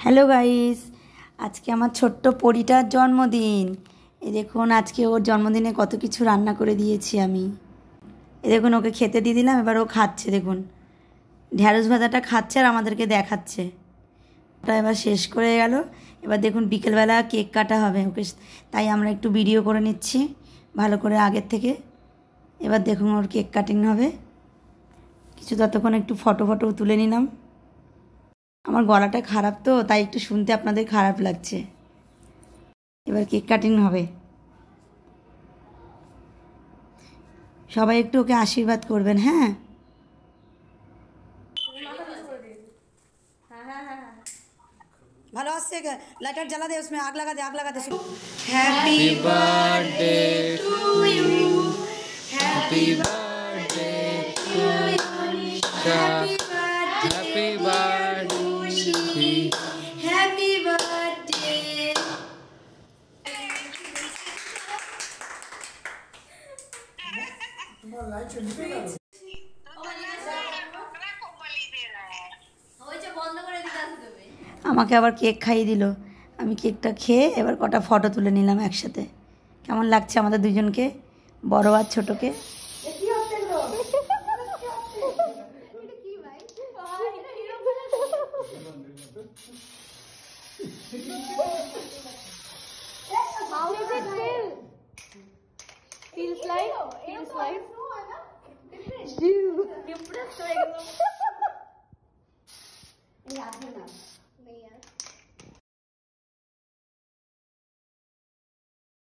Hello guys, আজকে আমার ছোট্ট পরিটার জন্মদিন। এই দেখুন, আজকে ওর জন্মদিনে কত কিছু রান্না করে দিয়েছি আমি। এই দেখুন, ওকে খেতে দিয়ে দিলাম, এবার ও খাচ্ছে। দেখুন, ঢ্যাঁড়স ভাজাটা খাচ্ছে আর আমাদেরকে দেখাচ্ছে। ওটা এবার শেষ করে গেল। এবার দেখুন, বিকেলবেলা কেক কাটা হবে ওকে, তাই আমরা একটু ভিডিও করে নিচ্ছি ভালো করে আগের থেকে। এবার দেখুন, ওর কেক কাটিং হবে। কিছু ততক্ষণ একটু ফটো তুলে নিলাম। আমার গলাটা খারাপ তো, তাই একটু শুনতে আপনাদের খারাপ লাগছে। এবার কেক কাটিং হবে। সবাই একটু ওকে আশীর্বাদ করবেন। হ্যাঁ, ভালো আসছে। লাইটার জ্বালা দে, उसमें आग लगा दे। Happy birthday to you, happy birthday to you, happy birthday, happy birthday. আমাকে আবার কেক খাইয়ে দিল। আমি কেকটা খেয়ে এবার কটা ফটো তুলে নিলাম একসাথে। কেমন লাগছে আমাদের দুজনকে, বড় আর ছোটকে? Feels like impressed.